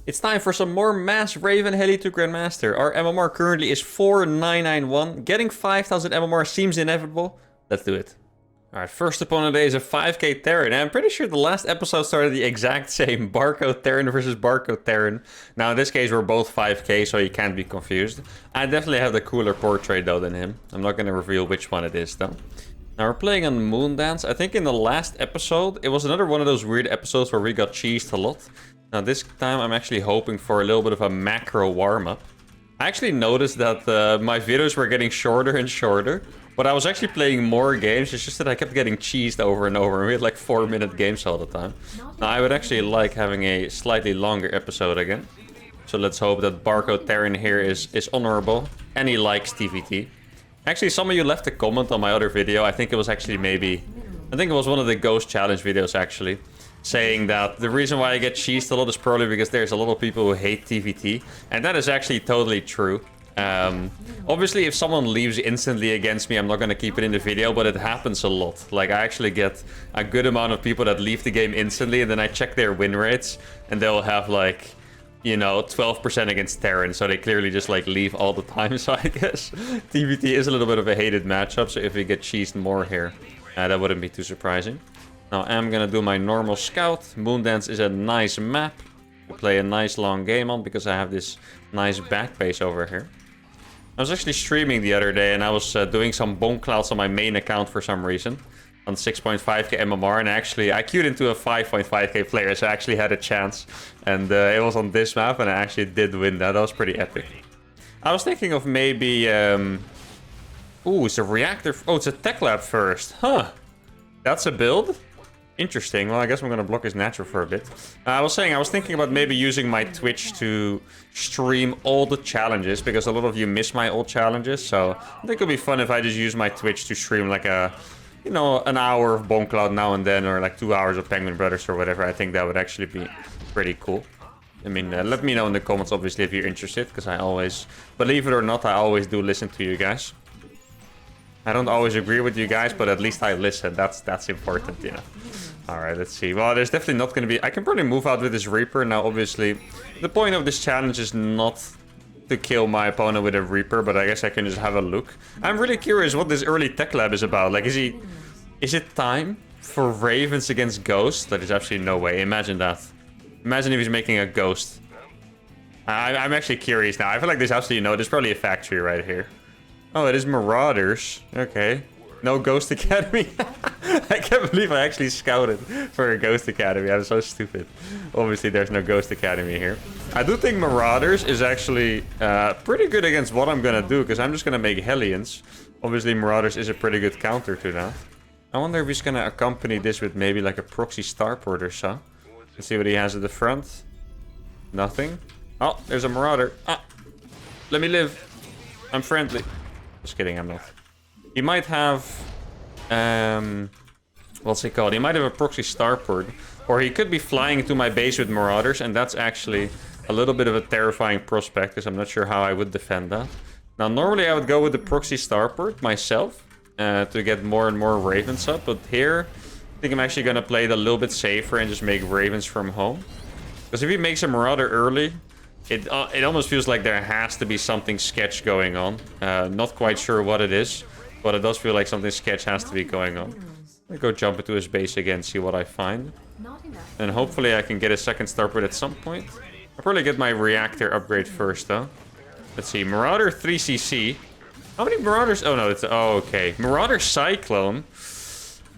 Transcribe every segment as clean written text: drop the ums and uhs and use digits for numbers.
It's time for some more Mass Raven Heli to Grandmaster. Our MMR currently is 4991. Getting 5000 MMR seems inevitable. Let's do it. Alright, first opponent today is a 5k Terran. And I'm pretty sure the last episode started the exact same. Barcode Terran versus Barcode Terran. Now in this case we're both 5k, so you can't be confused. I definitely have the cooler portrait though than him. I'm not going to reveal which one it is though. Now we're playing on Moondance. I think in the last episode, it was another one of those weird episodes where we got cheesed a lot. Now this time I'm actually hoping for a little bit of a macro warm-up. I actually noticed that my videos were getting shorter and shorter, but I was actually playing more games. It's just that I kept getting cheesed over and over. We had like 4-minute games all the time. Now I would actually like having a slightly longer episode again. So let's hope that Barcode Terran here is honorable and he likes TVT. Actually, some of you left a comment on my other video. I think it was actually I think it was one of the Ghost Challenge videos actually, saying that the reason why I get cheesed a lot is probably because there's a lot of people who hate TVT. And that is actually totally true. Obviously, if someone leaves instantly against me, I'm not going to keep it in the video, but it happens a lot. Like, I actually get a good amount of people that leave the game instantly, and then I check their win rates, and they'll have, like, you know, 12% against Terran, so they clearly just, like, leave all the time. So I guess TVT is a little bit of a hated matchup, so if we get cheesed more here, that wouldn't be too surprising. Now I'm gonna do my normal scout. Moondance is a nice map to play a nice long game on because I have this nice back base over here. I was actually streaming the other day and I was doing some bomb clouds on my main account for some reason. On 6.5k MMR, and actually I queued into a 5.5k player, so I actually had a chance. And it was on this map and I actually did win that. That was pretty epic. I was thinking of maybe... Ooh, it's a reactor... Oh, it's a tech lab first. Huh. That's a build? Interesting. Well, I guess I'm going to block his natural for a bit. I was thinking about maybe using my Twitch to stream all the challenges, because a lot of you miss my old challenges. So I think it would be fun if I just use my Twitch to stream like a, you know, an hour of Bomb Cloud now and then, or like 2 hours of Penguin Brothers or whatever. I think that would actually be pretty cool. I mean, let me know in the comments, obviously, if you're interested, because I always, believe it or not, I always do listen to you guys. I don't always agree with you guys, but at least I listen. That's important, you know. Alright, let's see. Well, there's definitely not going to be... I can probably move out with this Reaper. Now, obviously, the point of this challenge is not to kill my opponent with a Reaper, but I guess I can just have a look. I'm really curious what this early tech lab is about. Like, is it time for Ravens against Ghosts? There's absolutely no way. Imagine that. Imagine if he's making a Ghost. I'm actually curious now. I feel like there's absolutely no... There's probably a factory right here. Oh, it is Marauders. Okay. No Ghost Academy. I can't believe I actually scouted for a Ghost Academy. I'm so stupid. Obviously, there's no Ghost Academy here. I do think Marauders is actually pretty good against what I'm going to do, because I'm just going to make Hellions. Obviously, Marauders is a pretty good counter to that. I wonder if he's going to accompany this with maybe like a proxy starport or so. Let's see what he has at the front. Nothing. Oh, there's a Marauder. Ah, let me live. I'm friendly. Just kidding, I'm not. He might have... what's it called? He might have a proxy starport. Or he could be flying into my base with Marauders, and that's actually a little bit of a terrifying prospect, because I'm not sure how I would defend that. Now, normally I would go with the proxy starport myself, to get more and more Ravens up, but here, I think I'm actually going to play it a little bit safer and just make Ravens from home. Because if he makes a Marauder early... It almost feels like there has to be something sketch going on. Not quite sure what it is, but it does feel like something sketch has to be going on. Let me go jump into his base again, see what I find. And hopefully I can get a second starport at some point. I'll probably get my reactor upgrade first, though. Let's see, Marauder 3cc. How many Marauders? Oh, no, it's... Oh, okay. Marauder Cyclone.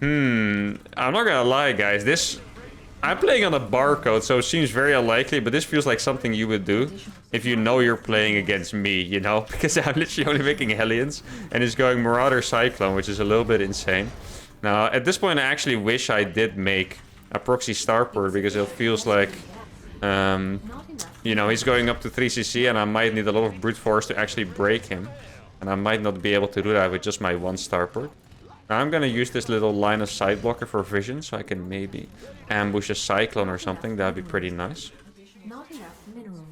I'm not gonna lie, guys. This... I'm playing on a barcode, so it seems very unlikely, but this feels like something you would do if you know you're playing against me, you know? Because I'm literally only making Hellions, and it's going Marauder Cyclone, which is a little bit insane. Now, at this point, I actually wish I did make a proxy starport, because it feels like, you know, he's going up to 3cc, and I might need a lot of brute force to actually break him. And I might not be able to do that with just my one starport. Now I'm gonna use this little line of sight blocker for vision, so I can maybe ambush a Cyclone or something. That'd be pretty nice.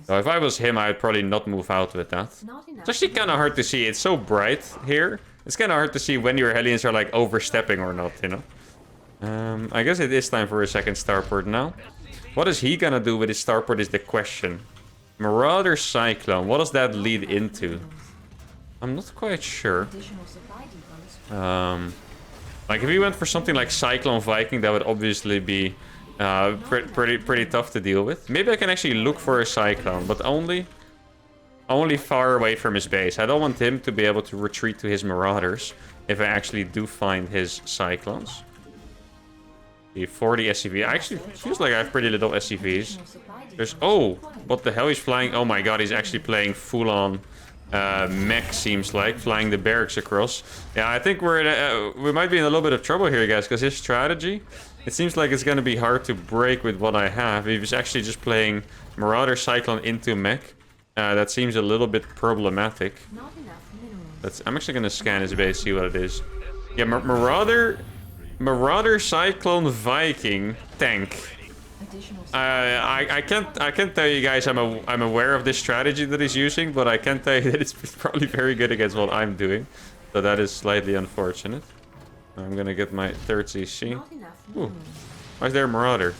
So if I was him, I'd probably not move out with that. It's actually kind of hard to see. It's so bright here. It's kind of hard to see when your Hellions are like overstepping or not, you know. I guess it is time for a second starport now. What is he gonna do with his starport is the question. Marauder Cyclone, what does that lead into? I'm not quite sure. Like if he went for something like Cyclone Viking, that would obviously be pretty tough to deal with. Maybe I can actually look for a Cyclone, but only far away from his base. I don't want him to be able to retreat to his Marauders if I actually do find his Cyclones. The 40 SCV. Actually, feels like I have pretty little SCVs. There's... Oh! What the hell? He's flying... Oh my god, he's actually playing full-on mech, seems like. Flying the barracks across. Yeah, I think we might be in a little bit of trouble here, guys, because his strategy... It seems like it's going to be hard to break with what I have. He was actually just playing Marauder Cyclone into mech. That seems a little bit problematic. I'm actually going to scan his base, see what it is. Yeah, Marauder Cyclone Viking tank. I can't tell you guys I'm aware of this strategy that he's using, but I can tell you that it's probably very good against what I'm doing. So that is slightly unfortunate. I'm gonna get my third CC. Ooh. Why is there a Marauder?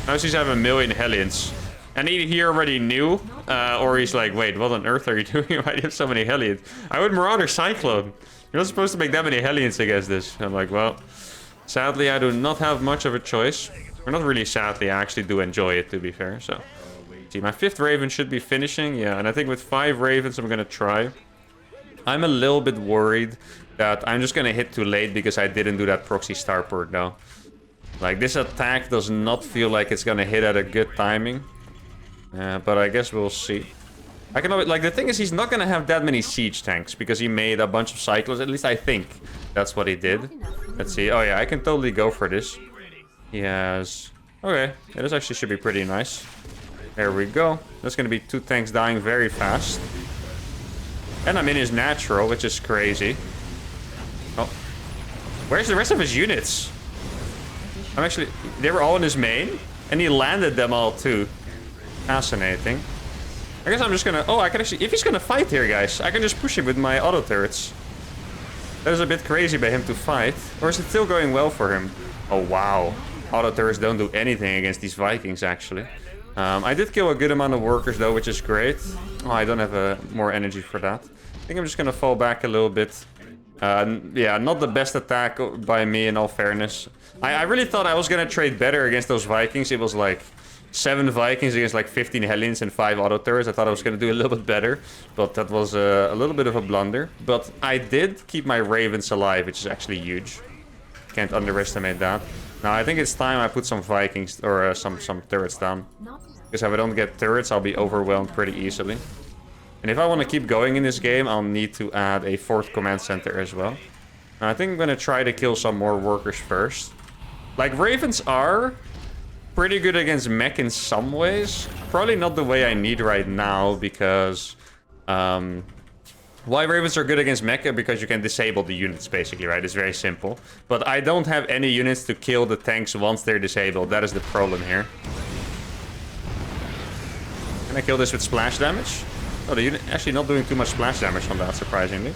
Now she's having a million Hellions. And he already knew, or he's like, wait, what on earth are you doing? Why do you have so many Hellions? I would Marauder Cyclone. You're not supposed to make that many Hellions against this. I'm like, well, sadly, I do not have much of a choice. Or not really sadly, I actually do enjoy it, to be fair. So, see, my 5th Raven should be finishing. Yeah, and I think with 5 Ravens, I'm going to try. I'm a little bit worried that I'm just going to hit too late because I didn't do that proxy starport, though. Like, this attack does not feel like it's going to hit at a good timing. But I guess we'll see. I can always, like, the thing is, he's not going to have that many siege tanks because he made a bunch of cyclones. At least I think that's what he did. Let's see. Oh, yeah, I can totally go for this. He has... Okay, yeah, this actually should be pretty nice. There we go. That's going to be 2 tanks dying very fast. And I'm in his natural, which is crazy. Oh. Where's the rest of his units? I'm actually... They were all in his main, and he landed them all too. Fascinating. I guess I'm just gonna... Oh, I can actually... If he's gonna fight here, guys, I can just push him with my auto turrets. That is a bit crazy by him to fight. Or is it still going well for him? Oh, wow. Auto turrets don't do anything against these Vikings, actually. I did kill a good amount of workers, though, which is great. Oh, I don't have more energy for that. I think I'm just gonna fall back a little bit. Yeah, not the best attack by me, in all fairness. I really thought I was gonna trade better against those Vikings. It was like 7 Vikings against like 15 Hellions and 5 auto turrets. I thought I was gonna do a little bit better, but that was a little bit of a blunder. But I did keep my Ravens alive, which is actually huge. Can't underestimate that. Now I think it's time I put some Vikings or some turrets down. Because if I don't get turrets, I'll be overwhelmed pretty easily. And if I want to keep going in this game, I'll need to add a 4th command center as well. Now, I think I'm going to try to kill some more workers first. Like, Ravens are pretty good against mech in some ways. Probably not the way I need right now, because... why Ravens are good against mech? Because you can disable the units, basically, right? It's very simple. But I don't have any units to kill the tanks once they're disabled. That is the problem here. Can I kill this with splash damage? Oh, the unit actually not doing too much splash damage on that, surprisingly.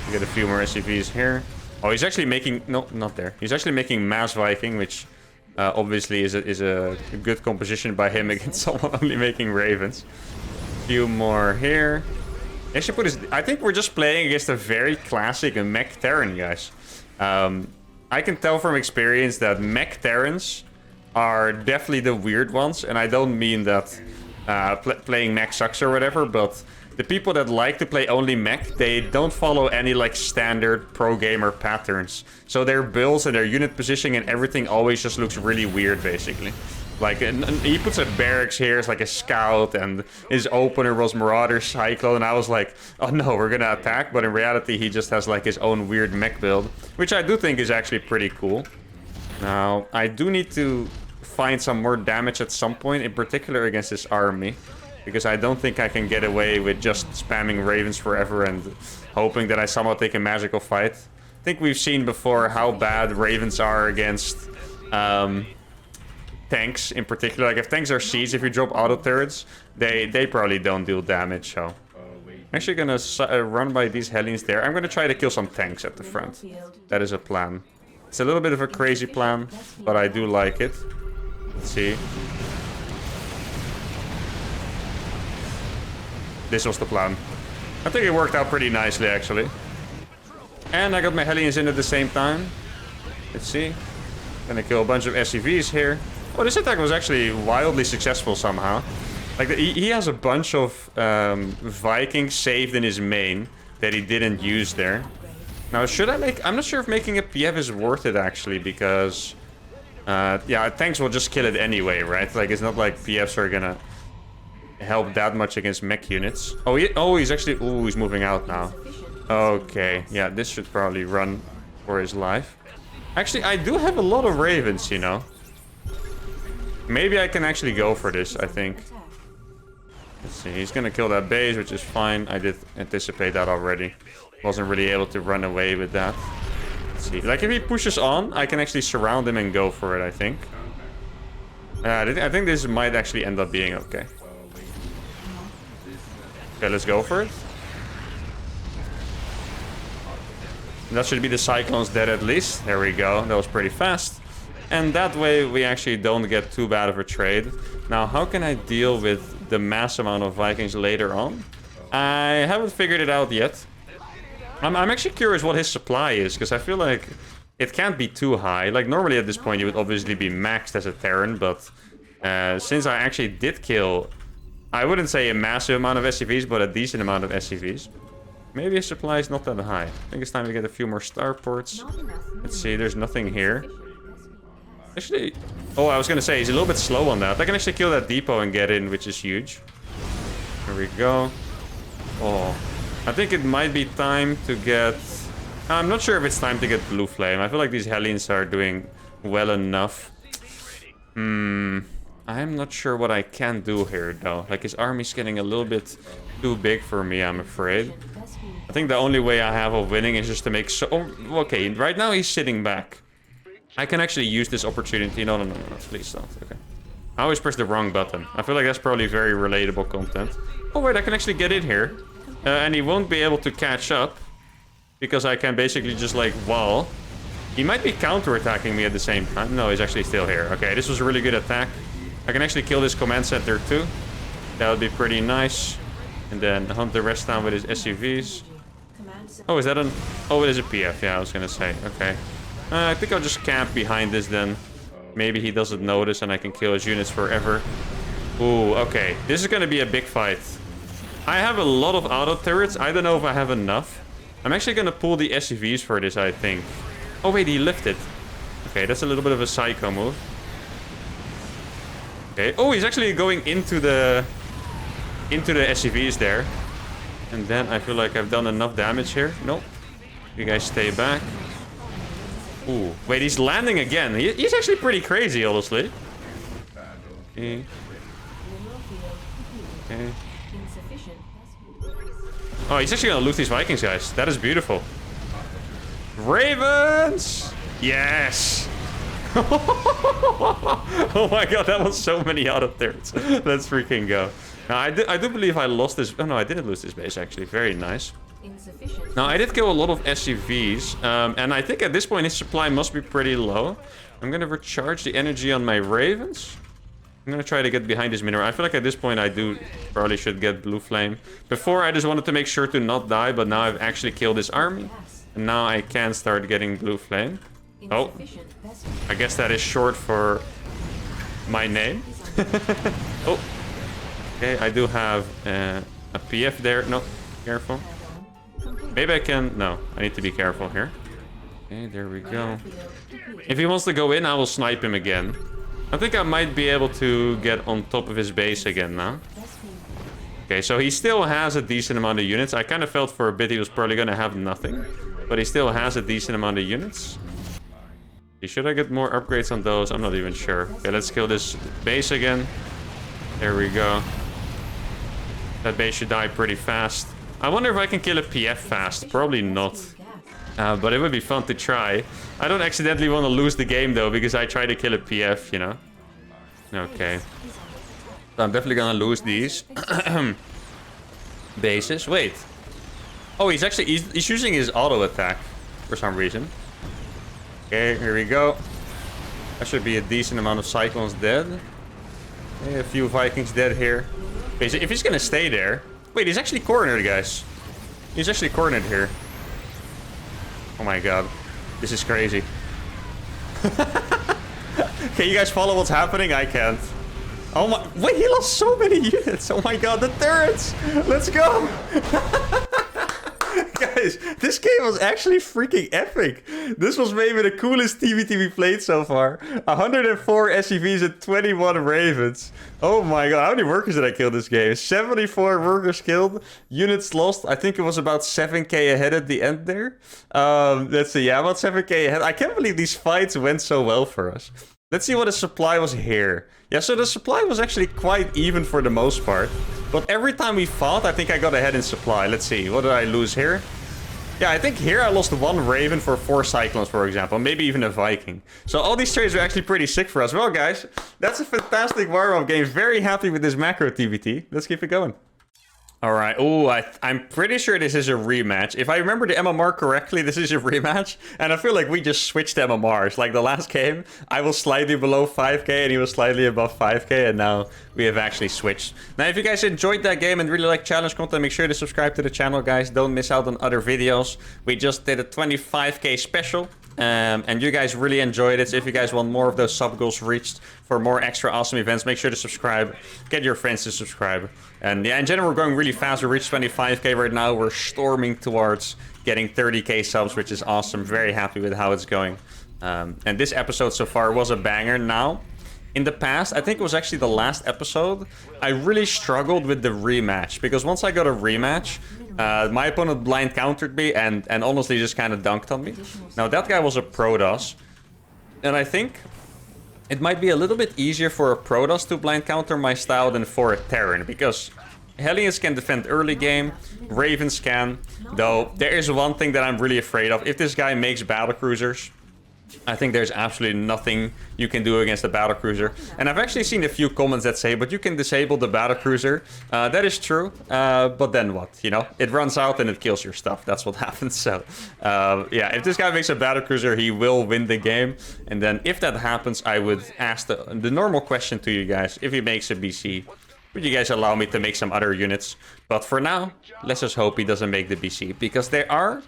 We get a few more SCVs here. Oh, he's actually making... No, not there. He's actually making Mass Viking, which obviously is a good composition by him against someone only making Ravens. A few more here. He actually put his... I think we're just playing against a very classic mech Terran, guys. I can tell from experience that mech Terrans are definitely the weird ones, and I don't mean that... playing mech sucks or whatever, but the people that like to play only mech, they don't follow any like standard pro gamer patterns. So their builds and their unit positioning and everything always just looks really weird, basically. Like, and he puts a barracks here as like a scout, and his opener was Marauder Cyclone, and I was like, oh no, we're gonna attack, but in reality he just has like his own weird mech build, which I do think is actually pretty cool. Now, I do need to find some more damage at some point, in particular against this army, because I don't think I can get away with just spamming Ravens forever and hoping that I somehow take a magical fight. I think we've seen before how bad Ravens are against tanks in particular. Like if tanks are siege, if you drop auto turrets, they probably don't deal damage. So I'm actually gonna run by these Hellions there. I'm gonna try to kill some tanks at the front. That is a plan. It's a little bit of a crazy plan, but I do like it. Let's see. this was the plan. I think it worked out pretty nicely, actually. And I got my Hellions in at the same time. Let's see. Gonna kill a bunch of SCVs here. Oh, this attack was actually wildly successful somehow. Like, he has a bunch of Vikings saved in his main that he didn't use there. Now, should I make... I'm not sure if making a PF is worth it, actually, because... yeah, tanks will just kill it anyway, right? Like, it's not like PFs are gonna help that much against mech units. Oh, he's actually... Ooh, he's moving out now. Okay, yeah, this should probably run for his life. Actually, I do have a lot of ravens, you know. Maybe I can actually go for this, I think. Let's see, he's gonna kill that base, which is fine. I did anticipate that already. Wasn't really able to run away with that. Let's see, like if he pushes on, I can actually surround him and go for it, I think. I think this might actually end up being okay. Okay, let's go for it. That should be the Cyclones dead at least. There we go. That was pretty fast. And that way we actually don't get too bad of a trade. Now, how can I deal with the mass amount of Vikings later on? I haven't figured it out yet. I'm actually curious what his supply is, because I feel like it can't be too high. Like, normally at this point you would obviously be maxed as a Terran, but since I actually did kill, I wouldn't say a massive amount of SCVs, but a decent amount of SCVs. Maybe his supply is not that high. I think it's time to get a few more starports. Let's see, there's nothing here. Actually, oh, I was gonna say, he's a little bit slow on that. I can actually kill that depot and get in, which is huge. There we go. Oh, I think it might be time to get... I'm not sure if it's time to get Blue Flame. I feel like these Hellions are doing well enough. I'm not sure what I can do here, though. Like, his army's getting a little bit too big for me, I'm afraid. I think the only way I have of winning is just to make so... Oh, okay, right now he's sitting back. I can actually use this opportunity. No, please don't. Okay. I always press the wrong button. I feel like that's probably very relatable content. Oh, wait, I can actually get in here. And he won't be able to catch up. Because I can basically just, like, wall. He might be counterattacking me at the same time. No, he's actually still here. Okay, this was a really good attack. I can actually kill this command center, too. That would be pretty nice. And then hunt the rest down with his SUVs. Oh, is that an... Oh, it is a PF. Yeah, I was gonna say. Okay. I think I'll just camp behind this then. Maybe he doesn't notice and I can kill his units forever. Ooh, okay. This is gonna be a big fight. I have a lot of auto turrets. I don't know if I have enough. I'm actually gonna pull the SUVs for this, I think. Oh, wait, he lifted. Okay, that's a little bit of a psycho move. Okay. Oh, he's actually going into the SUVs there. And then I feel like I've done enough damage here. Nope. You guys stay back. Ooh. Wait, he's landing again. He's actually pretty crazy, honestly. Okay. Okay. Oh, he's actually gonna lose these Vikings, guys. That is beautiful. Ravens! Yes! Oh my god, that was so many auto turrets. Let's freaking go. Now, I do believe I lost this... Oh, no, I didn't lose this base, actually. Very nice. Now, I did kill a lot of SCVs. And I think at this point, his supply must be pretty low. I'm going to recharge the energy on my Ravens. I'm going to try to get behind this mineral. I feel like at this point, I probably should get Blue Flame. Before, I just wanted to make sure to not die. But now I've actually killed this army. And now I can start getting Blue Flame. Oh. I guess that is short for my name. Oh. Okay, I do have a PF there. No, careful. Maybe I can... No, I need to be careful here. Okay, there we go. If he wants to go in, I will snipe him again. I think I might be able to get on top of his base again now. Okay, so he still has a decent amount of units. I kind of felt for a bit he was probably going to have nothing. But he still has a decent amount of units. Should I get more upgrades on those? I'm not even sure. Okay, let's kill this base again. There we go. That base should die pretty fast. I wonder if I can kill a PF fast. Probably not. But it would be fun to try. I don't accidentally want to lose the game, though, because I try to kill a PF, you know? Okay. So I'm definitely gonna lose these. Bases. Wait. Oh, he's actually... He's using his auto attack for some reason. Okay, here we go. That should be a decent amount of Cyclones dead. A few Vikings dead here. Okay, so if he's gonna stay there, Wait, he's actually cornered, guys. He's actually cornered here. Oh my god. This is crazy. Can you guys follow what's happening? I can't. Oh my... Wait, he lost so many units. Oh my god, the turrets. Let's go. Guys, this game was actually freaking epic. This was maybe the coolest TVT we played so far. 104 SCVs and 21 Ravens. Oh my god, how many workers did I kill this game? 74 workers killed, units lost. I think it was about 7k ahead at the end there. Let's see, yeah, about 7k ahead. I can't believe these fights went so well for us. Let's see what the supply was here. Yeah, so the supply was actually quite even for the most part. But every time we fought, I think I got ahead in supply. Let's see, what did I lose here? Yeah, I think here I lost 1 Raven for 4 Cyclones, for example. Maybe even a Viking. So all these trades were actually pretty sick for us. Well, guys, that's a fantastic warm-up game. Very happy with this macro TVT. Let's keep it going. All right. Oh, I'm pretty sure this is a rematch. If I remember the MMR correctly, this is a rematch. And I feel like we just switched MMRs. Like the last game, I was slightly below 5k and he was slightly above 5k. And now we have actually switched. Now, if you guys enjoyed that game and really like challenge content, make sure to subscribe to the channel, guys. Don't miss out on other videos. We just did a 25k special. And you guys really enjoyed it. So if you guys want more of those sub goals reached for more extra awesome events, make sure to subscribe. Get your friends to subscribe. And yeah, in general, we're going really fast. We reached 25k right now. We're storming towards getting 30k subs, which is awesome. Very happy with how it's going. And this episode so far was a banger. Now, in the past, I think it was actually the last episode, I really struggled with the rematch. Because once I got a rematch, my opponent blind countered me and honestly just kind of dunked on me. Now, that guy was a Protoss. And I think it might be a little bit easier for a Protoss to blind counter my style than for a Terran. Because Hellions can defend early game, Ravens can. Though, there is one thing that I'm really afraid of. If this guy makes battlecruisers, I think there's absolutely nothing you can do against a battlecruiser. And I've actually seen a few comments that say, but you can disable the battlecruiser. That is true, but then what? You know, it runs out and it kills your stuff. That's what happens. So, yeah, if this guy makes a battlecruiser, he will win the game. And then if that happens, I would ask the normal question to you guys. If he makes a BC, would you guys allow me to make some other units? But for now, let's just hope he doesn't make the BC. Because there are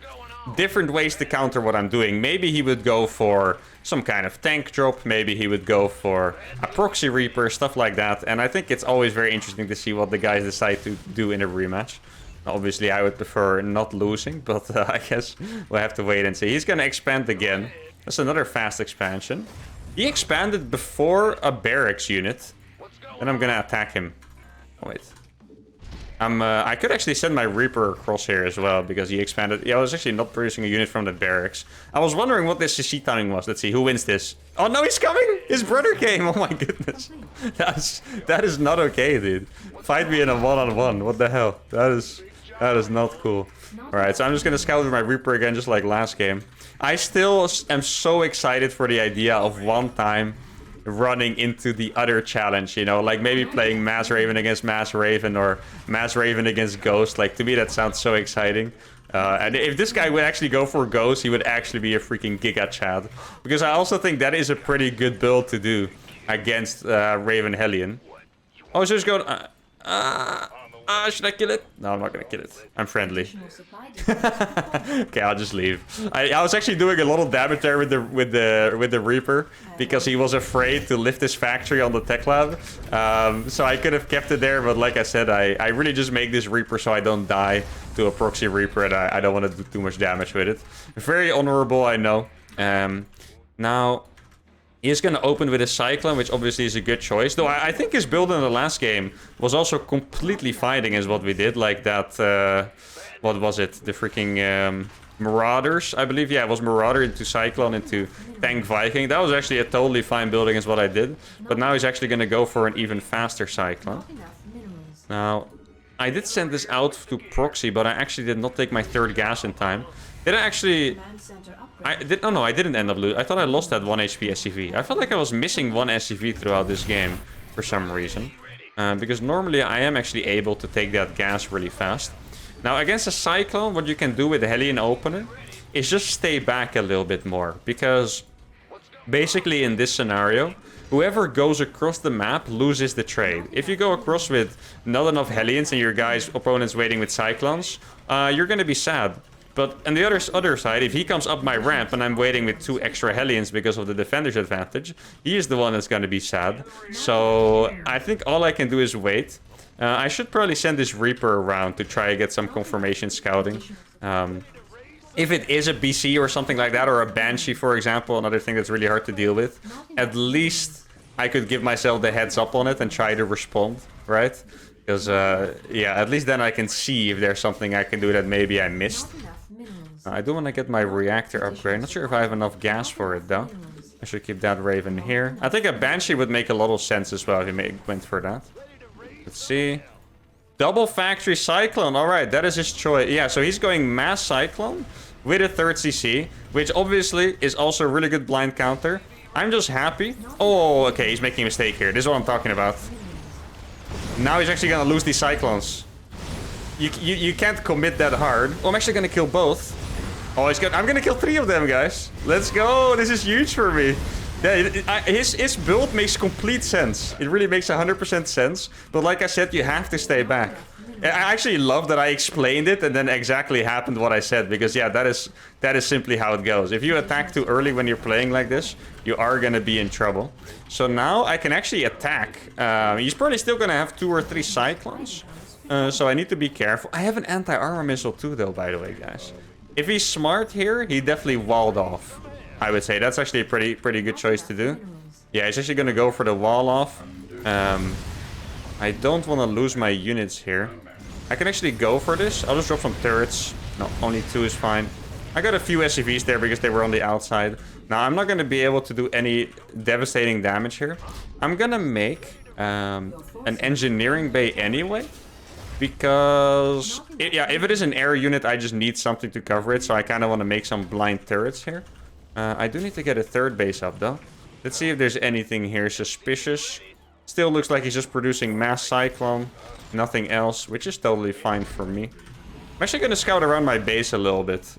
different ways to counter what I'm doing. Maybe he would go for some kind of tank drop. Maybe he would go for a proxy reaper, stuff like that. And I think it's always very interesting to see what the guys decide to do in a rematch. Obviously, I would prefer not losing, but I guess we'll have to wait and see. He's going to expand again. That's another fast expansion. He expanded before a barracks unit. And I'm going to attack him. Oh, wait. I could actually send my Reaper across here as well, because he expanded. Yeah, I was actually not producing a unit from the barracks. I was wondering what this CC timing was. Let's see, who wins this? Oh no, he's coming! His brother came! Oh my goodness. That is not okay, dude. Fight me in a one-on-one. What the hell? That is not cool. Alright, so I'm just gonna scout with my Reaper again, just like last game. I still am so excited for the idea of one time running into the other challenge, you know, like maybe playing Mass Raven against Mass Raven or Mass Raven against Ghost. Like, to me, that sounds so exciting. And if this guy would actually go for Ghost, he would actually be a freaking Giga Chad. Because I also think that is a pretty good build to do against Raven Hellion. Oh, so just go... should I kill it? No, I'm not gonna kill it. I'm friendly. Okay, I'll just leave. I was actually doing a lot of damage there with the Reaper because he was afraid to lift his factory on the tech lab. So I could have kept it there, but like I said, I really just make this Reaper so I don't die to a proxy Reaper, and I don't want to do too much damage with it. Very honorable, I know. Now, he's going to open with a Cyclone, which obviously is a good choice. Though I think his build in the last game was also completely fighting as what we did. Like that, what was it? The freaking Marauders, I believe. Yeah, it was Marauder into Cyclone into Tank Viking. That was actually a totally fine build against what I did. But now he's actually going to go for an even faster Cyclone. Now, I did send this out to proxy, but I actually did not take my third gas in time. Did I actually... Oh no, I didn't end up losing. I thought I lost that 1 HP SCV. I felt like I was missing 1 SCV throughout this game for some reason. Because normally I am actually able to take that gas really fast. Now against a Cyclone, what you can do with the Hellion opener is just stay back a little bit more. Because Basically, in this scenario, whoever goes across the map loses the trade. If you go across with not enough Hellions and your guy's opponent's waiting with Cyclones, you're gonna be sad. But on the other side, if he comes up my ramp and I'm waiting with 2 extra Hellions because of the defender's advantage, he is the one that's gonna be sad. So I think all I can do is wait. I should probably send this Reaper around to try to get some confirmation scouting. If it is a BC or something like that, or a Banshee, for example, another thing that's really hard to deal with, at least I could give myself the heads up on it and try to respond, right? Because, yeah, at least then I can see if there's something I can do that maybe I missed. I do want to get my reactor upgrade. Not sure if I have enough gas for it, though. I should keep that Raven here. I think a Banshee would make a lot of sense as well if you went for that. Let's see. Double Factory Cyclone. Alright, that is his choice. Yeah, so he's going Mass Cyclone with a 3rd CC, which obviously is also a really good blind counter. I'm just happy. Oh, okay, he's making a mistake here. This is what I'm talking about. Now he's actually gonna lose these Cyclones. You can't commit that hard. Oh, I'm actually gonna kill both. Oh, he's good. I'm gonna kill 3 of them, guys. Let's go. This is huge for me. Yeah, his build makes complete sense. It really makes 100% sense. But like I said, you have to stay back. I actually love that I explained it and then exactly happened what I said. Because, yeah, that is simply how it goes. If you attack too early when you're playing like this, you are going to be in trouble. So now I can actually attack. He's probably still going to have 2 or 3 Cyclones. So I need to be careful. I have an anti-armor missile too, though, by the way, guys. If he's smart here, he definitely walled off. I would say that's actually a pretty good choice to do. Yeah, he's actually going to go for the wall off. I don't want to lose my units here. I can actually go for this. I'll just drop some turrets. No, only 2 is fine. I got a few SCVs there because they were on the outside. Now, I'm not going to be able to do any devastating damage here. I'm going to make an engineering bay anyway. Because, yeah, if it is an air unit, I just need something to cover it. So I kind of want to make some blind turrets here. I do need to get a 3rd base up, though. Let's see if there's anything here suspicious. Still looks like he's just producing Mass Cyclone. Nothing else, which is totally fine for me. I'm actually going to scout around my base a little bit.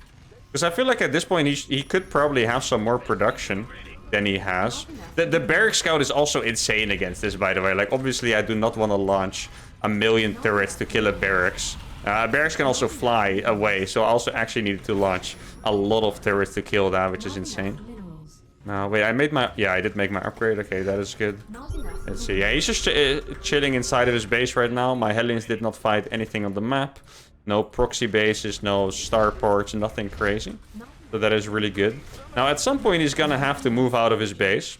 Because I feel like at this point, he could probably have some more production than he has. The Barrack Scout is also insane against this, by the way. Like, obviously, I do not want to launch 1,000,000 turrets to kill a Barracks. Barracks can also fly away, so I also actually needed to launch a lot of turrets to kill that, which is insane. Wait, I did make my upgrade. Okay, that is good. Let's see. Yeah, he's just chilling inside of his base right now. My Hellions did not fight anything on the map. No proxy bases, no starports, nothing crazy. So that is really good. Now, at some point, he's gonna have to move out of his base.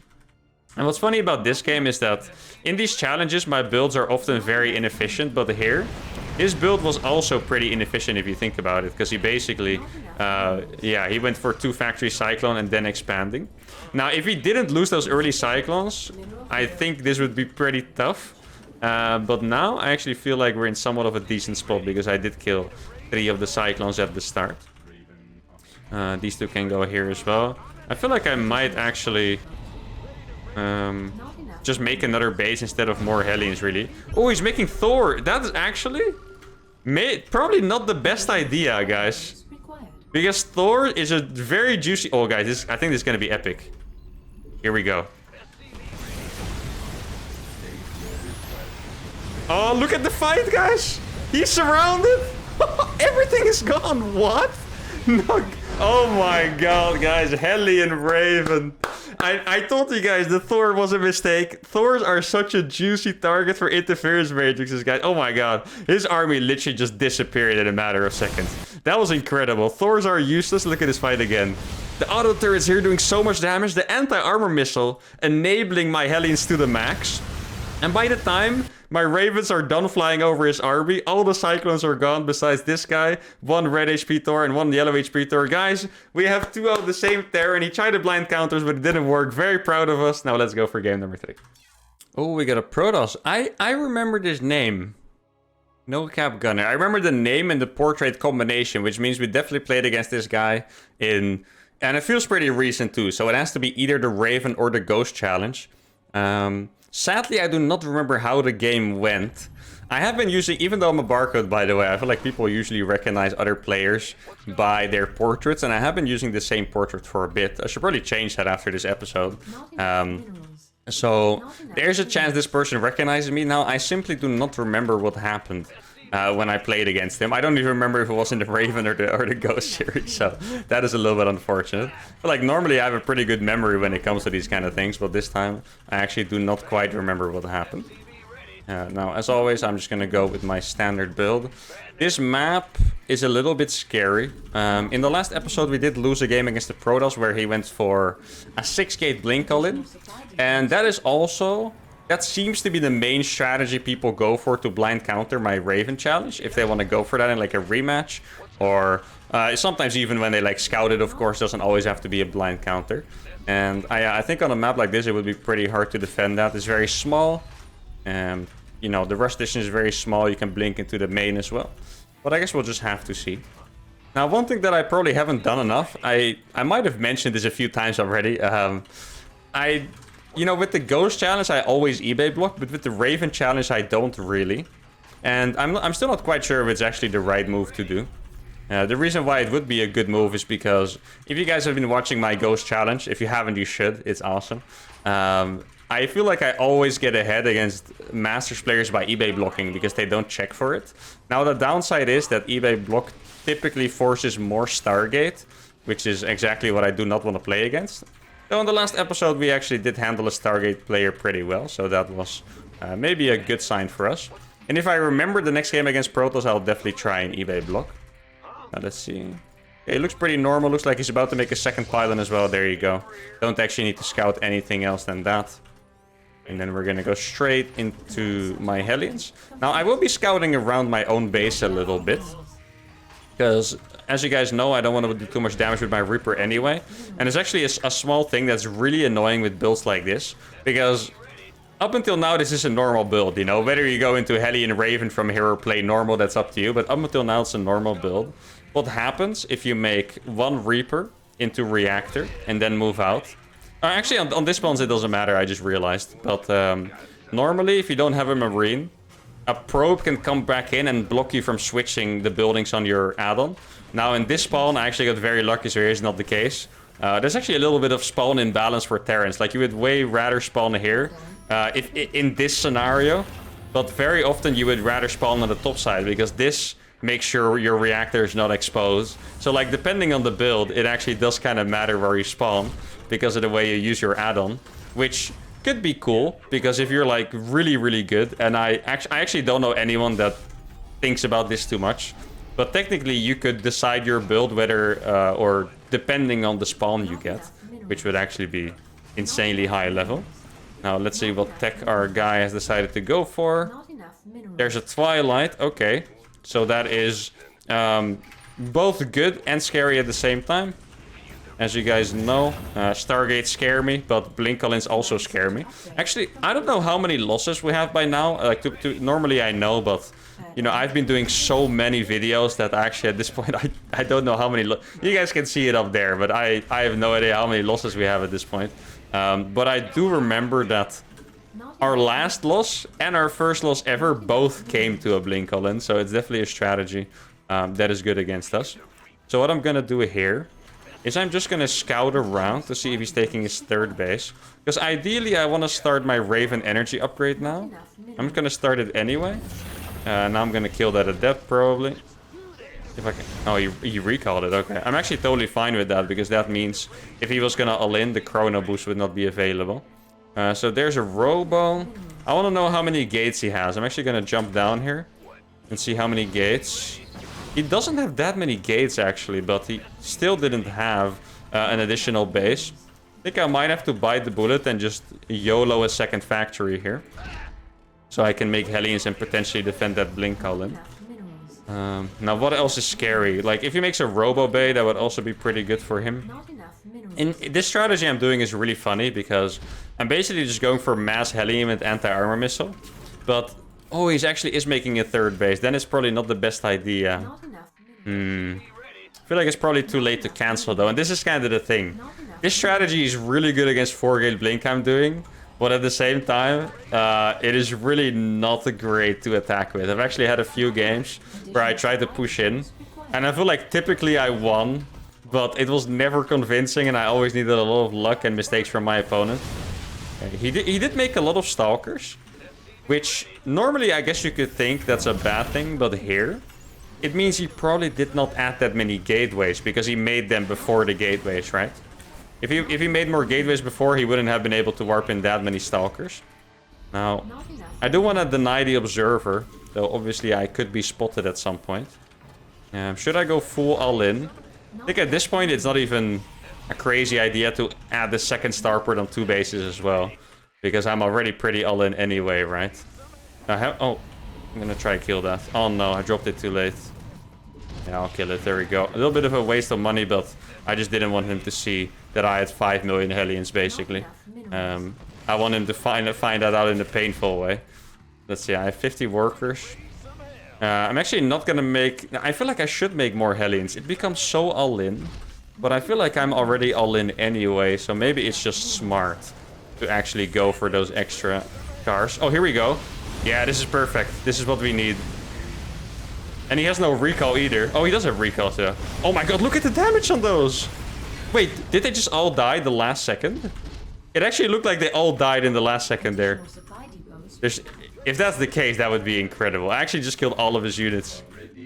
And what's funny about this game is that in these challenges, my builds are often very inefficient. But here, his build was also pretty inefficient if you think about it. Because he basically, yeah, he went for 2 Factory Cyclone and then expanding. Now, if he didn't lose those early Cyclones, I think this would be pretty tough. But now, I actually feel like we're in somewhat of a decent spot. Because I did kill 3 of the Cyclones at the start. These 2 can go here as well. I feel like I might actually... just make another base instead of more Hellions, really. Oh, he's making Thor. That is actually... probably not the best idea, guys. Because Thor is a very juicy... Oh, guys, I think this is going to be epic. Here we go. Oh, look at the fight, guys. He's surrounded. Everything is gone. What? No. Oh my god, guys. Hellion Raven. I told you guys the Thor was a mistake. Thors are such a juicy target for interference matrices, guys. Oh my god. His army literally just disappeared in a matter of seconds. That was incredible. Thors are useless. Look at this fight again. The auto turrets here doing so much damage. The anti-armor missile enabling my Hellions to the max. And by the time my Ravens are done flying over his army, all the Cyclones are gone besides this guy. 1 red HP Thor and 1 yellow HP Thor. Guys, we have 2 of the same Terran. He tried to blind counters, but it didn't work. Very proud of us. Now let's go for game number 3. Oh, we got a Protoss. I remember this name. No Cap Gunner. I remember the name and the portrait combination, which means we definitely played against this guy in... And it feels pretty recent too, so it has to be either the Raven or the Ghost Challenge. Sadly, I do not remember how the game went. I have been using, even though I'm a barcode, by the way, I feel like people usually recognize other players by their portraits, and I have been using the same portrait for a bit. I should probably change that after this episode. So there's a chance this person recognizes me. Now, I simply do not remember what happened when I played against him. I don't even remember if it was in the Raven or the Ghost series, so that is a little bit unfortunate. But like, normally I have a pretty good memory when it comes to these kind of things, but this time I actually do not quite remember what happened. Now, as always, I'm just going to go with my standard build. This map is a little bit scary. In the last episode, we did lose a game against the Protoss where he went for a 6-gate blink all-in. And that is also... That seems to be the main strategy people go for to blind counter my Raven challenge. If they want to go for that in like a rematch. Or sometimes even when they like scout it, of course, doesn't always have to be a blind counter. And I think on a map like this, it would be pretty hard to defend that. It's very small. You know, the rush distance is very small. You can blink into the main as well. But I guess we'll just have to see. Now, one thing that I probably haven't done enough, I might have mentioned this a few times already. You know, with the Ghost challenge, I always eBay block, but with the Raven challenge, I don't really. And I'm still not quite sure if it's actually the right move to do. The reason why it would be a good move is because if you guys have been watching my Ghost challenge, if you haven't, you should. It's awesome. I feel like I always get ahead against Masters players by eBay blocking because they don't check for it. Now, the downside is that eBay block typically forces more Stargate, which is exactly what I do not want to play against. So in the last episode, we actually did handle a Stargate player pretty well, so that was maybe a good sign for us. And if I remember the next game against Protoss, I'll definitely try an eBay block. Now, let's see. Okay, it looks pretty normal. Looks like he's about to make a second pylon as well. There you go. Don't actually need to scout anything else than that. And then we're going to go straight into my Hellions. Now, I will be scouting around my own base a little bit. Because, as you guys know, I don't want to do too much damage with my Reaper anyway. And it's actually a small thing that's really annoying with builds like this. Because up until now, this is a normal build, you know. Whether you go into Hellion Raven from here or play normal, that's up to you. But up until now, it's a normal build. What happens if you make one Reaper into Reactor and then move out? Actually, on this spawns, it doesn't matter, I just realized. But normally, if you don't have a Marine, a probe can come back in and block you from switching the buildings on your add-on. Now, in this spawn, I actually got very lucky, so here's not the case. There's actually a little bit of spawn imbalance for Terrans. Like, you would way rather spawn here if in this scenario. But very often, you would rather spawn on the top side, because this makes sure your reactor is not exposed. So, like, depending on the build, it actually does kind of matter where you spawn, because of the way you use your add-on, which could be cool, because if you're like really, really good, and I actually don't know anyone that thinks about this too much, but technically you could decide your build whether, or depending on the spawn you get, which would actually be insanely high level. Now let's see what tech our guy has decided to go for. There's a Twilight, okay. So that is both good and scary at the same time. As you guys know, Stargates scare me, but Blink-Collins also scare me. Actually, I don't know how many losses we have by now. Like, normally I know, but, you know, I've been doing so many videos that actually at this point, I don't know how many... You guys can see it up there, but I have no idea how many losses we have at this point. But I do remember that our last loss and our first loss ever both came to a Blink-Collins, so it's definitely a strategy that is good against us. So what I'm gonna do here is I'm just going to scout around to see if he's taking his third base. Because ideally I want to start my Raven energy upgrade now. I'm just going to start it anyway. Now I'm going to kill that at depth probably. If I can... Oh, he recalled it. Okay. I'm actually totally fine with that, because that means if he was going to all-in, the Chrono boost would not be available. So there's a Robo. I want to know how many gates he has. I'm actually going to jump down here and see how many gates. He doesn't have that many gates, actually, but he still didn't have an additional base. I think I might have to bite the bullet and just YOLO a second factory here. So I can make Hellions and potentially defend that Blink-Collin. Now, what else is scary? Like, if he makes a Robo-Bay, that would also be pretty good for him. And this strategy I'm doing is really funny, because I'm basically just going for mass Hellion and anti-armor missile. But... oh, he actually is making a third base. Then it's probably not the best idea. I feel like it's probably too late to cancel, though. And this is kind of the thing. This strategy is really good against 4-gate blink I'm doing. But at the same time, it is really not great to attack with. I've actually had a few games where I tried to push in. And I feel like typically I won. But it was never convincing and I always needed a lot of luck and mistakes from my opponent. He did make a lot of stalkers. Which normally I guess you could think that's a bad thing. But here, it means he probably did not add that many gateways. Because he made them before the gateways, right? If he made more gateways before, he wouldn't have been able to warp in that many stalkers. Now, I do want to deny the observer. Though obviously I could be spotted at some point. Should I go full all-in? I think at this point it's not even a crazy idea to add the second starport on 2 bases as well. Because I'm already pretty all-in anyway, right? Oh, I'm gonna try to kill that. Oh no, I dropped it too late. Yeah, I'll kill it. There we go. A little bit of a waste of money, but I just didn't want him to see that I had 5 million Hellions, basically. I want him to find that out in a painful way. Let's see, I have 50 workers. I'm actually not gonna make... I feel like I should make more Hellions. It becomes so all-in. But I feel like I'm already all-in anyway, so maybe it's just smart to actually go for those extra cars. Oh, here we go. Yeah, this is perfect. This is what we need. And he has no recall either. Oh, he does have recall too. Oh my god, look at the damage on those. Wait, did they just all die the last second? It actually looked like they all died in the last second there. If that's the case, that would be incredible. I actually just killed all of his units.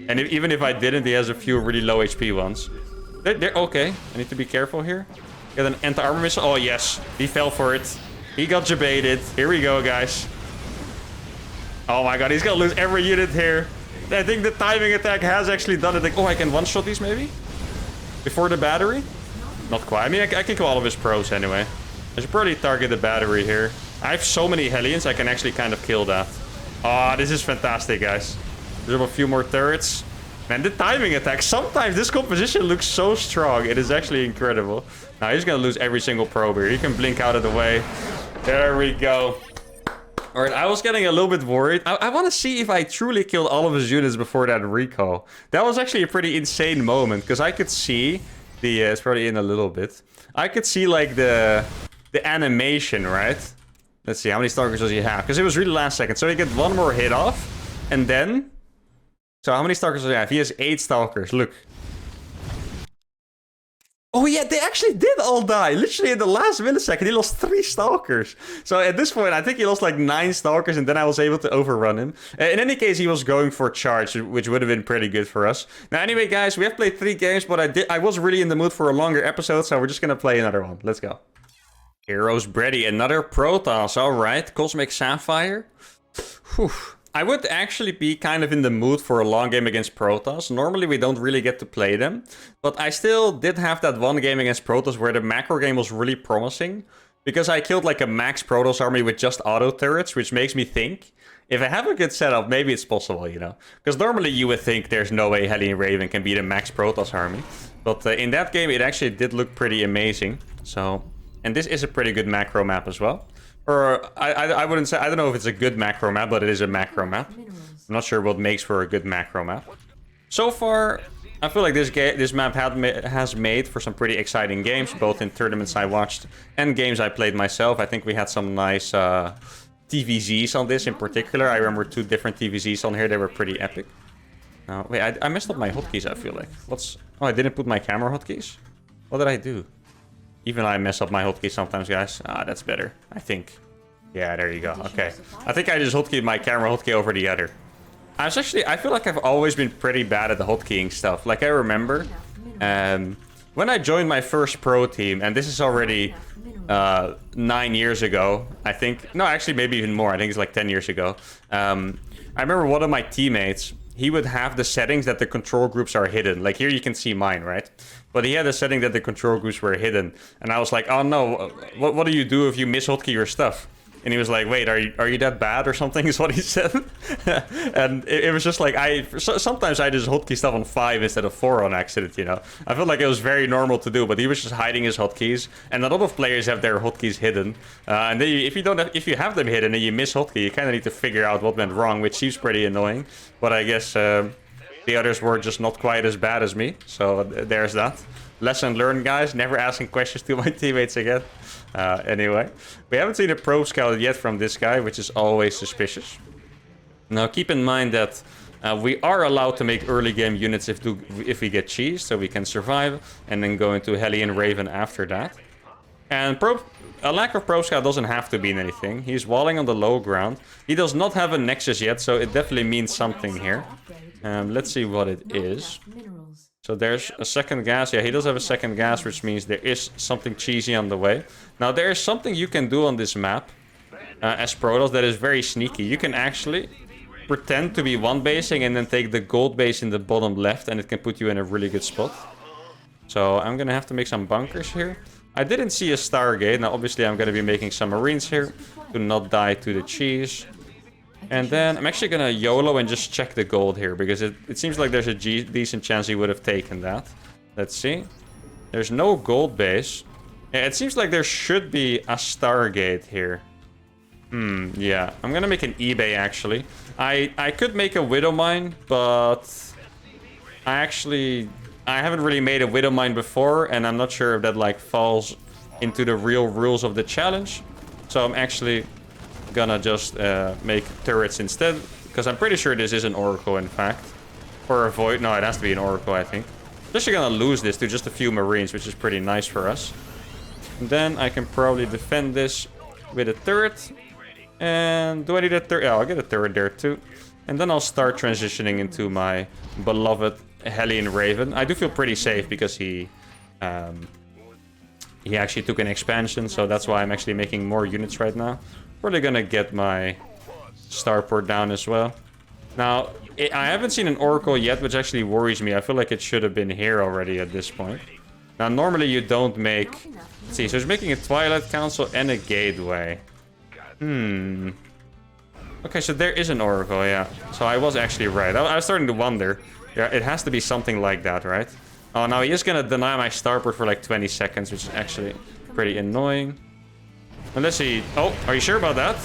And even if I didn't, he has a few really low HP ones. They're okay. I need to be careful here. Get an anti-armor missile. Oh, yes. He fell for it. He got jebaited. Here we go, guys. Oh my god, he's gonna lose every unit here. I think the timing attack has actually done it. Like, oh, I can one-shot these maybe? Before the battery? Not quite. I mean, I can kill all of his pros anyway. I should probably target the battery here. I have so many Hellions, I can actually kind of kill that. Oh, this is fantastic, guys. There's a few more turrets. Man, the timing attack. Sometimes this composition looks so strong. It is actually incredible. Now, he's going to lose every single probe here. He can blink out of the way. There we go. All right, I was getting a little bit worried. I want to see if I truly killed all of his units before that recall. That was actually a pretty insane moment, because I could see the... it's probably in a little bit. I could see, like, the animation, right? Let's see, how many stalkers does he have? Because it was really last second. So he gets one more hit off, and then... So how many stalkers does he have? He has 8 stalkers, look. Oh yeah, they actually did all die. Literally in the last millisecond, he lost 3 stalkers. So at this point, I think he lost like 9 stalkers, and then I was able to overrun him. In any case, he was going for charge, which would have been pretty good for us. Now anyway, guys, we have played 3 games, but I was really in the mood for a longer episode, so we're just gonna play another one. Let's go. Heroes Brady, another Protoss. Alright, Cosmic Sapphire. Whew. I would actually be kind of in the mood for a long game against Protoss. Normally we don't really get to play them. But I still did have that one game against Protoss where the macro game was really promising. Because I killed like a max Protoss army with just auto turrets, which makes me think, if I have a good setup, maybe it's possible, you know. Because normally you would think there's no way Hellion Raven can beat a max Protoss army. But in that game it actually did look pretty amazing. So, and this is a pretty good macro map as well. Or, I wouldn't say, I don't know if it's a good macro map, but it is a macro map. I'm not sure what makes for a good macro map. So far, I feel like this map has made for some pretty exciting games, both in tournaments I watched and games I played myself. I think we had some nice TVZs on this in particular. I remember 2 different TVZs on here, they were pretty epic. Wait, I messed up my hotkeys, I feel like. Oh, I didn't put my camera hotkeys? What did I do? Even I mess up my hotkey sometimes, guys. Ah, that's better, I think. Yeah, there you go. Okay. I think I just hotkeyed my camera hotkey over the other. I feel like I've always been pretty bad at the hotkeying stuff. Like, I remember when I joined my first pro team, and this is already 9 years ago, I think. No, actually, maybe even more. I think it's like 10 years ago. I remember one of my teammates, he would have the settings that the control groups are hidden. Like here you can see mine, right? But he had a setting that the control groups were hidden. And I was like, oh no, what do you do if you mishotkey your stuff? And he was like, wait, are you that bad or something, is what he said. And it was just like, sometimes I just hotkey stuff on 5 instead of 4 on accident, you know. I felt like it was very normal to do, but he was just hiding his hotkeys. And a lot of players have their hotkeys hidden. And then if you have them hidden and you miss hotkey, you kind of need to figure out what went wrong, which seems pretty annoying. But I guess the others were just not quite as bad as me. So there's that. Lesson learned, guys. Never asking questions to my teammates again. Anyway, we haven't seen a probe scout yet from this guy, which is always suspicious. Now, keep in mind that we are allowed to make early game units if we get cheese, so we can survive, and then go into Heli and Raven after that. And a lack of probe scout doesn't have to mean anything. He's walling on the low ground. He does not have a nexus yet, so it definitely means something here. Let's see what it is. So there's a second gas. Yeah, he does have a second gas, which means there is something cheesy on the way. Now, there is something you can do on this map as Protoss that is very sneaky. You can actually pretend to be one basing and then take the gold base in the bottom left, and it can put you in a really good spot. So I'm going to have to make some bunkers here. I didn't see a Stargate. Now, obviously, I'm going to be making some Marines here to not die to the cheese. And then I'm actually going to YOLO and just check the gold here, because it seems like there's a decent chance he would have taken that. Let's see. There's no gold base. Yeah, it seems like there should be a Stargate here. Yeah. I'm going to make an eBay, actually. I could make a Widow Mine, but I haven't really made a Widow Mine before, and I'm not sure if that, like, falls into the real rules of the challenge. So I'm actually gonna just make turrets instead, because I'm pretty sure this is an Oracle, in fact. Or a Void. No, it has to be an Oracle, I think. Just gonna lose this to just a few Marines, which is pretty nice for us. And then I can probably defend this with a turret. And do I need a turret? Yeah, I'll get a turret there too. And then I'll start transitioning into my beloved Hellion Raven. I do feel pretty safe because he actually took an expansion, so that's why I'm actually making more units right now. Probably gonna get my starport down as well. Now, I haven't seen an Oracle yet, which actually worries me. I feel like it should have been here already at this point. Now, normally you don't make... Let's see, so he's making a Twilight Council and a Gateway. Okay, so there is an Oracle, yeah. So I was actually right. I was starting to wonder. Yeah, it has to be something like that, right? Oh, now he is gonna deny my starport for like 20 seconds, which is actually pretty annoying. Unless he... Oh, are you sure about that?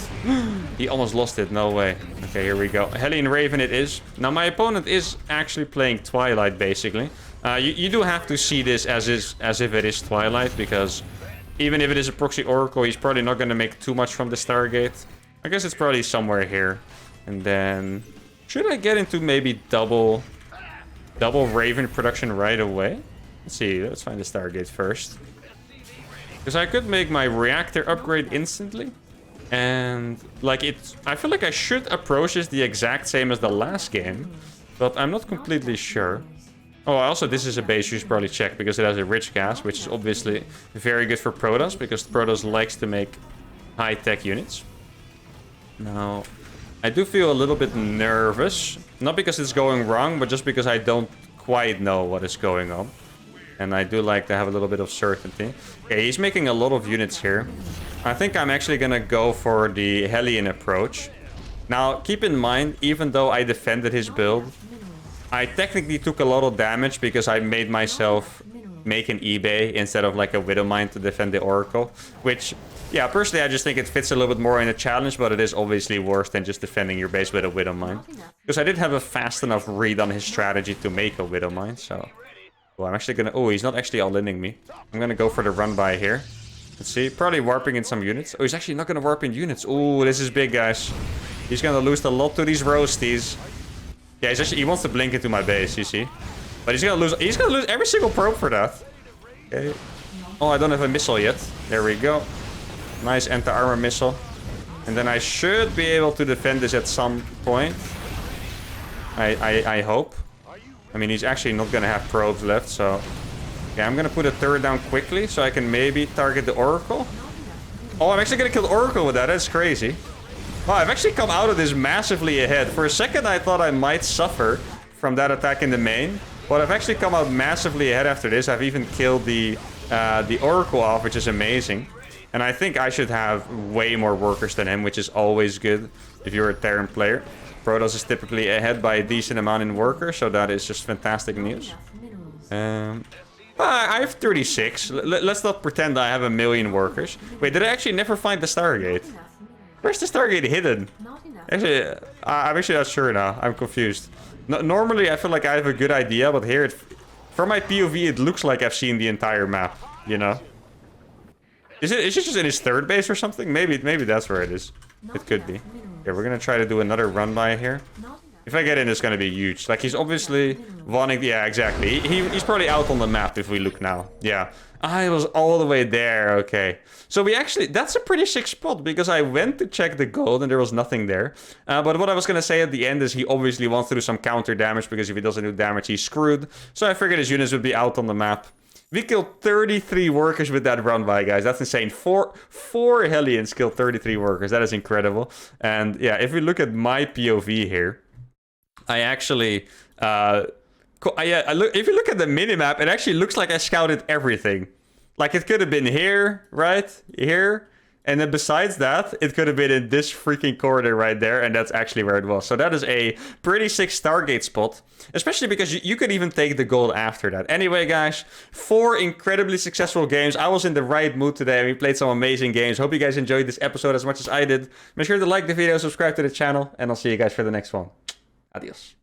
He almost lost it. No way. Okay, here we go. Hellion Raven it is. Now, my opponent is actually playing Twilight, basically. You do have to see this as if it is Twilight, because even if it is a proxy Oracle, he's probably not going to make too much from the Stargate. I guess it's probably somewhere here. And then... Should I get into maybe double Raven production right away? Let's see. Let's find the Stargate first. Because I could make my reactor upgrade instantly. And, like, I feel like I should approach this the exact same as the last game. But I'm not completely sure. Oh, also, this is a base you should probably check, because it has a rich gas, which is obviously very good for Protoss, because Protoss likes to make high-tech units. Now, I do feel a little bit nervous. Not because it's going wrong, but just because I don't quite know what is going on. And I do like to have a little bit of certainty. Okay, he's making a lot of units here. I think I'm actually gonna go for the Hellion approach. Now, keep in mind, even though I defended his build, I technically took a lot of damage because I made myself make an eBay instead of like a Widow Mine to defend the Oracle. Which, yeah, personally I just think it fits a little bit more in the challenge, but it is obviously worse than just defending your base with a Widow Mine. Because I did have a fast enough read on his strategy to make a Widow Mine, so... Well, I'm actually gonna... Oh, he's not actually all-inning me. I'm gonna go for the run-by here. Let's see. Probably warping in some units. Oh, he's actually not gonna warp in units. Oh, this is big, guys. He's gonna lose a lot to these roasties. Yeah, he wants to blink into my base, you see. But he's gonna lose every single probe for that. Okay. Oh, I don't have a missile yet. There we go. Nice anti-armor missile. And then I should be able to defend this at some point. I hope. I mean, he's actually not gonna have probes left, so... Yeah, I'm gonna put a turret down quickly, so I can maybe target the Oracle. Oh, I'm actually gonna kill the Oracle with that. That's crazy. Wow, I've actually come out of this massively ahead. For a second, I thought I might suffer from that attack in the main. But I've actually come out massively ahead after this. I've even killed the Oracle off, which is amazing. And I think I should have way more workers than him, which is always good if you're a Terran player. Protoss is typically ahead by a decent amount in workers, so that is just fantastic news. I have 36. Let's not pretend I have a million workers. Wait, did I actually never find the Stargate? Where's the Stargate hidden? Actually, I'm actually not sure now. I'm confused. Normally, I feel like I have a good idea, but here, from my POV, it looks like I've seen the entire map, you know? Is it just in his third base or something? Maybe that's where it is. It could be. Yeah, we're gonna try to do another run by here. If I get in, it's gonna be huge. Like, he's obviously wanting... Yeah, exactly. He's probably out on the map if we look now. Yeah. I was all the way there. Okay. So we actually... That's a pretty sick spot, because I went to check the gold and there was nothing there. But what I was gonna say at the end is he obviously wants to do some counter damage, because if he doesn't do damage, he's screwed. So I figured his units would be out on the map. We killed 33 workers with that run by, guys. That's insane. Four Hellions killed 33 workers. That is incredible. And yeah, if we look at my POV here... I actually, if you look at the minimap, it actually looks like I scouted everything. Like, it could have been here, right? Here. And then besides that, it could have been in this freaking corner right there. And that's actually where it was. So that is a pretty sick Stargate spot. Especially because you could even take the gold after that. Anyway, guys, 4 incredibly successful games. I was in the right mood today. We played some amazing games. Hope you guys enjoyed this episode as much as I did. Make sure to like the video, subscribe to the channel. And I'll see you guys for the next one. Adios.